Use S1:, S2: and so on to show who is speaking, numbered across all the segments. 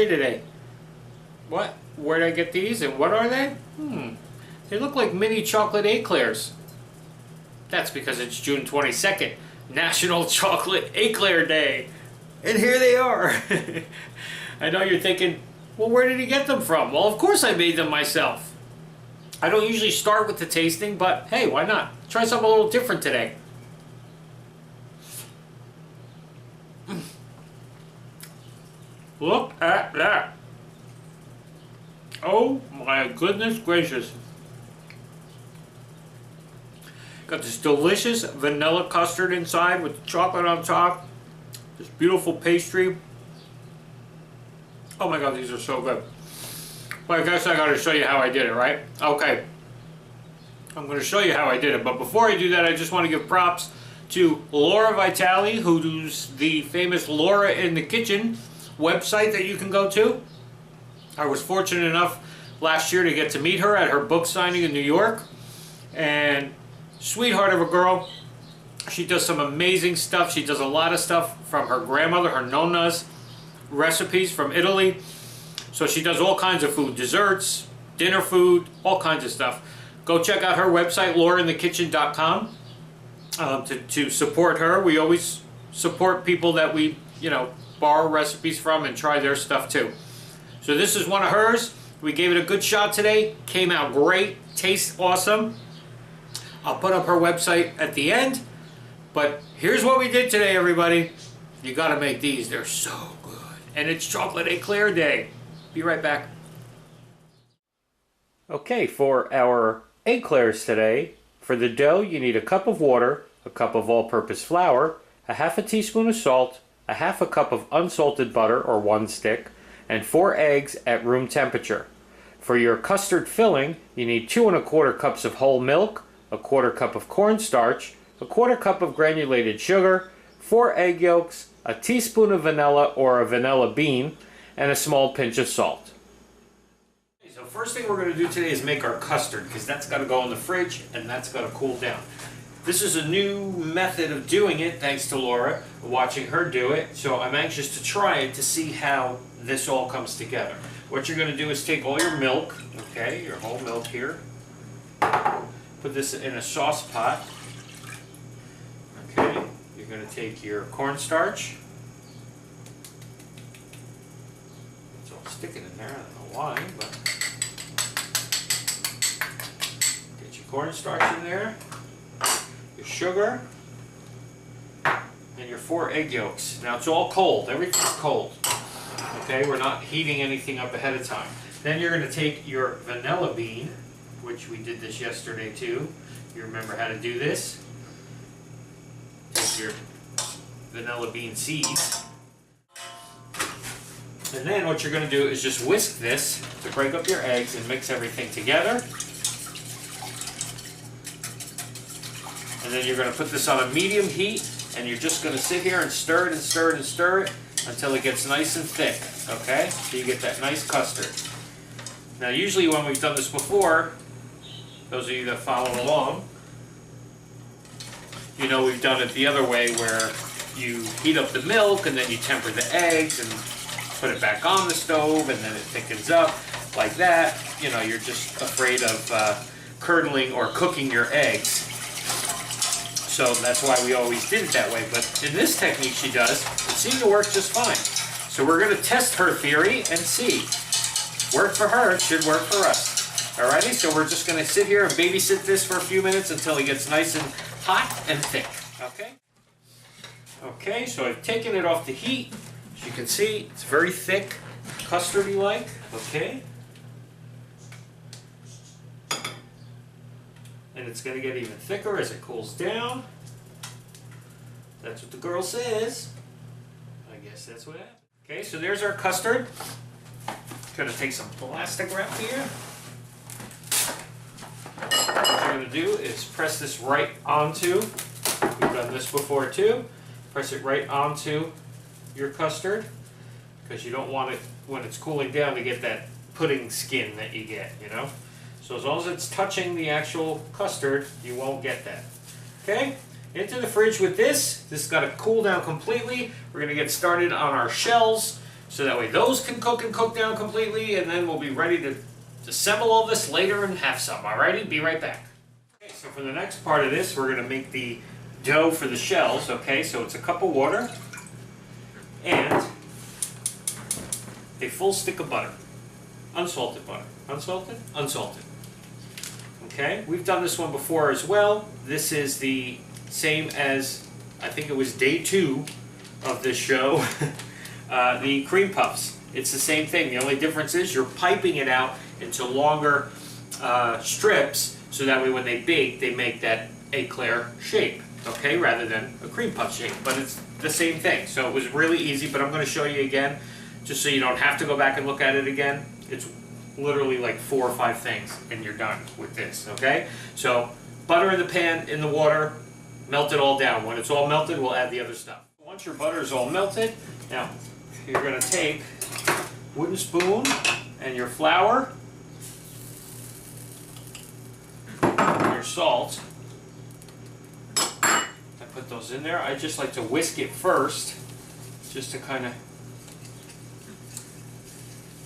S1: day today. What? Where did I get these and what are they? They look like mini chocolate eclairs. That's because it's June 22nd, National Chocolate Eclair Day. And here they are. I know you're thinking, well, where did he get them from? Well, of course I made them myself. I don't usually start with the tasting, but hey, why not? Try something a little different today. Look at that. Oh my goodness gracious. Got this delicious vanilla custard inside with the chocolate on top. This beautiful pastry. Oh my god, these are so good. Well, I guess I gotta show you how I did it, right? Okay. I'm gonna show you how I did it, but before I do that, I just want to give props to Laura Vitale, who's the famous Laura in the Kitchen website that you can go to. I was fortunate enough last year to get to meet her at her book signing in New York, and sweetheart of a girl. She does some amazing stuff. She does a lot of stuff from her grandmother, her nonna's recipes from Italy. So she does all kinds of food, desserts, dinner food, all kinds of stuff. Go check out her website, laurainthekitchen.com, to support her. We always support people that we, borrow recipes from and try their stuff too. So this is one of hers. We gave it a good shot today. Came out great. Tastes awesome. I'll put up her website at the end. But here's what we did today, everybody. You gotta make these. They're so good. And it's Chocolate Eclair Day. Be right back. Okay, for our eclairs today, for the dough you need a cup of water, a cup of all-purpose flour, a half a teaspoon of salt, a half a cup of unsalted butter or 1 stick, and 4 eggs at room temperature. For your custard filling, you need 2 1/4 cups of whole milk, a 1/4 cup of cornstarch, a 1/4 cup of granulated sugar, 4 egg yolks, a teaspoon of vanilla or a vanilla bean, and a small pinch of salt. So first thing we're going to do today is make our custard, because that's got to go in the fridge and that's got to cool down. This is a new method of doing it, thanks to Laura, watching her do it, so I'm anxious to try it to see how this all comes together. What you're going to do is take all your milk, okay, your whole milk here, put this in a sauce pot. Okay, you're going to take your cornstarch. It's all sticking in there, I don't know why, but get your cornstarch in there, your sugar, and your 4 egg yolks. Now it's all cold, everything's cold. Okay, we're not heating anything up ahead of time. Then you're going to take your vanilla bean, which we did this yesterday too. You remember how to do this? Take your vanilla bean seeds. And then what you're going to do is just whisk this to break up your eggs and mix everything together. And then you're going to put this on a medium heat, and you're just going to sit here and stir it and stir it and stir it until it gets nice and thick, okay? So you get that nice custard. Now usually when we've done this before, those of you that follow along, you know we've done it the other way where you heat up the milk and then you temper the eggs and put it back on the stove and then it thickens up like that. You know, you're just afraid of curdling or cooking your eggs. So that's why we always did it that way. But in this technique she does, it seemed to work just fine. So we're going to test her theory and see. Worked for her, it should work for us. Alrighty, so we're just going to sit here and babysit this for a few minutes until it gets nice and hot and thick. Okay? Okay, so I've taken it off the heat. As you can see, it's very thick, custardy like. Okay? And it's going to get even thicker as it cools down. That's what the girl says. I guess that's what happened. Okay, so there's our custard. Going to take some plastic wrap here. What you're going to do is press this right onto, we've done this before too, press it right onto your custard, because you don't want it, when it's cooling down, to get that pudding skin that you get, you know. So as long as it's touching the actual custard, you won't get that. Okay? Into the fridge with this. This has got to cool down completely. We're going to get started on our shells. So that way those can cook and cook down completely, and then we'll be ready to assemble all this later and have some. Alrighty, be right back. Okay, so for the next part of this, we're going to make the dough for the shells. Okay, so it's a cup of water and a full stick of butter. Unsalted butter. Unsalted? Unsalted. Okay, we've done this one before as well. This is the same as, I think it was day 2 of this show. The cream puffs. It's the same thing. The only difference is you're piping it out into longer strips, so that way when they bake, they make that eclair shape, okay, rather than a cream puff shape. But it's the same thing. So it was really easy, but I'm going to show you again, just so you don't have to go back and look at it again. It's literally like 4 or 5 things, and you're done with this, okay? So butter in the pan, in the water, melt it all down. When it's all melted, we'll add the other stuff. Once your butter is all melted, now you're going to take a wooden spoon and your flour, your salt. I put those in there. I just like to whisk it first, just to kind of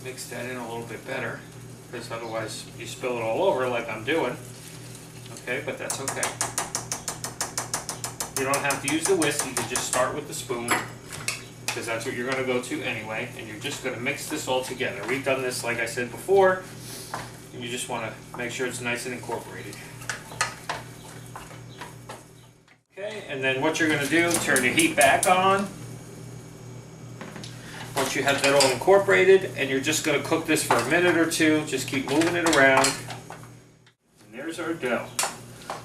S1: mix that in a little bit better, because otherwise you spill it all over like I'm doing. Okay, but that's okay. You don't have to use the whisk, you can just start with the spoon, because that's what you're going to go to anyway, and you're just going to mix this all together. We've done this, like I said before, and you just want to make sure it's nice and incorporated. Okay, and then what you're going to do, turn the heat back on. Once you have that all incorporated, and you're just going to cook this for a minute or two, just keep moving it around. And there's our dough.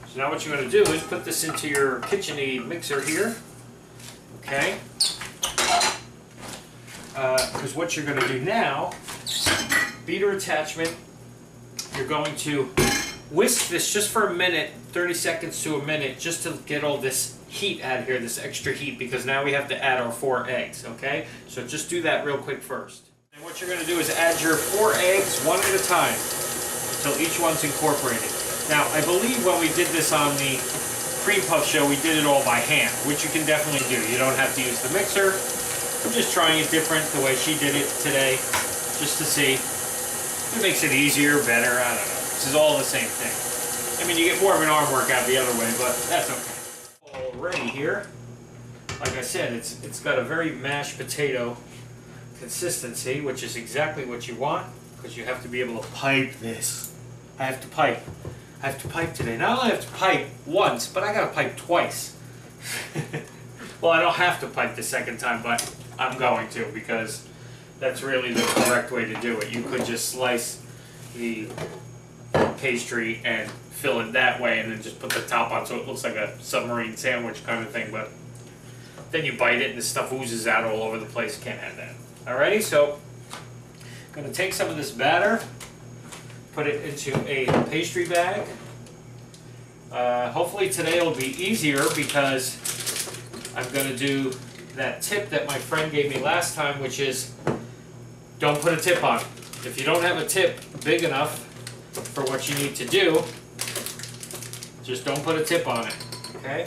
S1: So now what you're going to do is put this into your KitchenAid mixer here. Okay? Because what you're going to do now, beater attachment, you're going to whisk this just for a minute, 30 seconds to a minute, just to get all this heat out of here, this extra heat, because now we have to add our 4 eggs, okay? So just do that real quick first. And what you're going to do is add your 4 eggs one at a time until each one's incorporated. Now, I believe when we did this on the cream puff show, we did it all by hand, which you can definitely do. You don't have to use the mixer. I'm just trying it different the way she did it today, just to see if it makes it easier, better, I don't know. This is all the same thing. I mean, you get more of an arm workout the other way, but that's okay. Already here, like I said, it's got a very mashed potato consistency, which is exactly what you want, because you have to be able to pipe this. I have to pipe. I have to pipe today. Not only have to pipe once, but I gotta pipe twice. Well, I don't have to pipe the second time, but I'm going to, because that's really the correct way to do it. You could just slice the pastry and fill it that way, and then just put the top on so it looks like a submarine sandwich kind of thing, but then you bite it and the stuff oozes out all over the place. Can't have that. Alrighty, so I'm going to take some of this batter, put it into a pastry bag. Hopefully today will be easier, because I'm going to do that tip that my friend gave me last time, which is don't put a tip on. If you don't have a tip big enough for what you need to do, just don't put a tip on it, okay?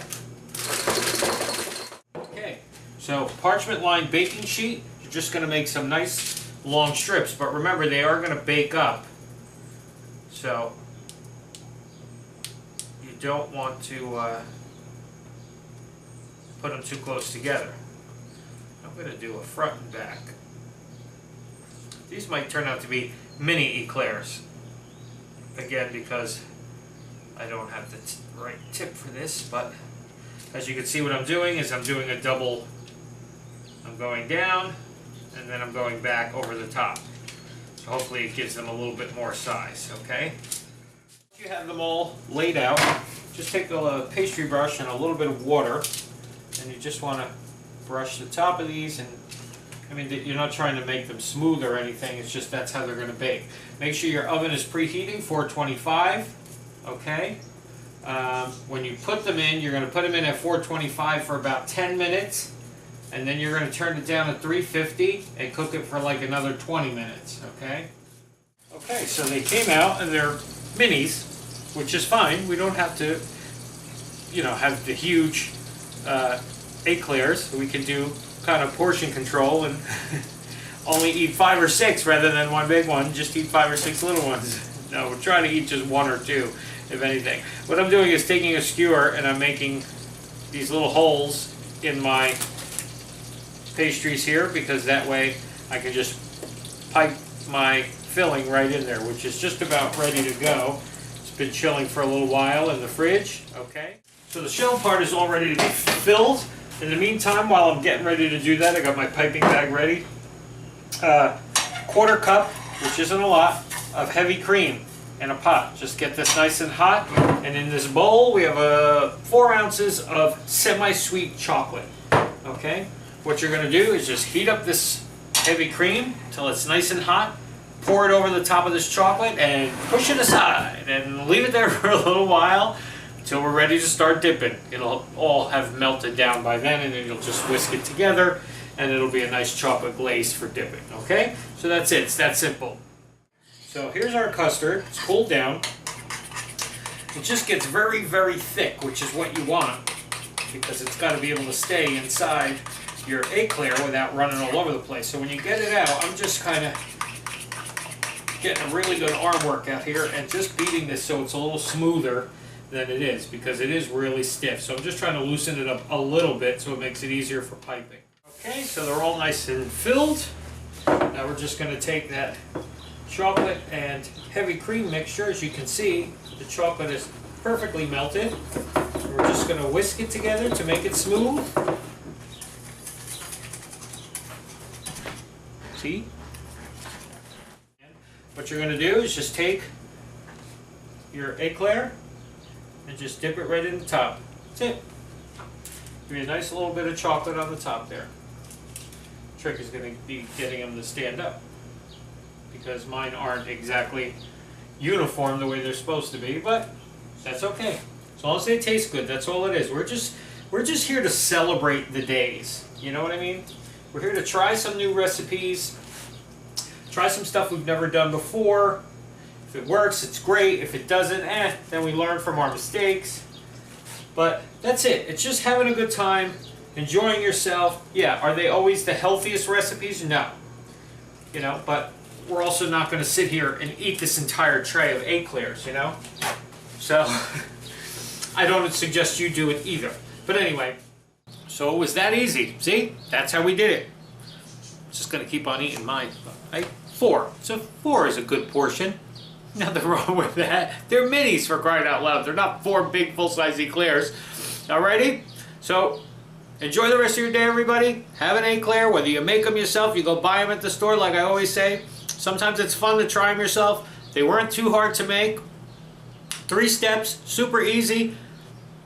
S1: Okay, so parchment lined baking sheet, you're just going to make some nice long strips, but remember they are going to bake up, so you don't want to put them too close together. I'm going to do a front and back. These might turn out to be mini eclairs, again, because I don't have the right tip for this, but as you can see, what I'm doing is I'm doing a double. I'm going down and then I'm going back over the top. So hopefully it gives them a little bit more size, okay? Once you have them all laid out, just take a pastry brush and a little bit of water, and you just want to brush the top of these. And I mean, you're not trying to make them smooth or anything, it's just that's how they're going to bake. Make sure your oven is preheating, 425, okay? When you put them in, you're going to put them in at 425 for about 10 minutes, and then you're going to turn it down to 350 and cook it for like another 20 minutes, okay? Okay, so they came out and they're minis, which is fine. We don't have to, you know, have the huge eclairs. We can do kind of portion control, and only eat 5 or 6 rather than one big one. Just eat 5 or 6 little ones. No, we're trying to eat just 1 or 2, if anything. What I'm doing is taking a skewer and I'm making these little holes in my pastries here, because that way I can just pipe my filling right in there, which is just about ready to go. It's been chilling for a little while in the fridge. Okay, so the shell part is all ready to be filled. In the meantime, while I'm getting ready to do that, I got my piping bag ready. 1/4 cup, which isn't a lot, of heavy cream in a pot. Just get this nice and hot. And in this bowl, we have 4 ounces of semi-sweet chocolate. Okay, what you're going to do is just heat up this heavy cream till it's nice and hot. Pour it over the top of this chocolate and push it aside and leave it there for a little while until we're ready to start dipping. It'll all have melted down by then, and then you'll just whisk it together and it'll be a nice chocolate glaze for dipping. Okay, so that's it. It's that simple. So here's our custard. It's cooled down. It just gets very, very thick, which is what you want, because it's got to be able to stay inside your Eclair without running all over the place. So when you get it out, I'm just kind of getting a really good arm workout here and just beating this so it's a little smoother than it is, because it is really stiff. So I'm just trying to loosen it up a little bit so it makes it easier for piping. Okay, so they're all nice and filled. Now we're just going to take that chocolate and heavy cream mixture. As you can see, the chocolate is perfectly melted. We're just going to whisk it together to make it smooth. See? What you're going to do is just take your Eclair and just dip it right in the top. That's it. Give you a nice little bit of chocolate on the top there. Trick is going to be getting them to stand up, because mine aren't exactly uniform the way they're supposed to be, but that's okay. As long as they taste good, that's all it is. We're just here to celebrate the days. You know what I mean? We're here to try some new recipes, try some stuff we've never done before. If it works, it's great. If it doesn't, then we learn from our mistakes. But that's it. It's just having a good time, enjoying yourself. Yeah, are they always the healthiest recipes? No. You know, but we're also not going to sit here and eat this entire tray of Eclairs, you know? So, I don't suggest you do it either. But anyway, so it was that easy. See? That's how we did it. Just going to keep on eating mine. Right? 4. So 4 is a good portion. Nothing wrong with that. They're minis, for crying out loud. They're not 4 big full-size Eclairs. Alrighty? So, enjoy the rest of your day, everybody. Have an Eclair. Whether you make them yourself, you go buy them at the store, like I always say. Sometimes it's fun to try them yourself. They weren't too hard to make. 3 steps, super easy.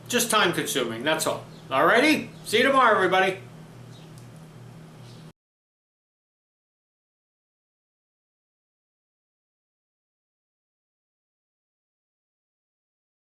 S1: Just time consuming, that's all. Alrighty? See you tomorrow, everybody.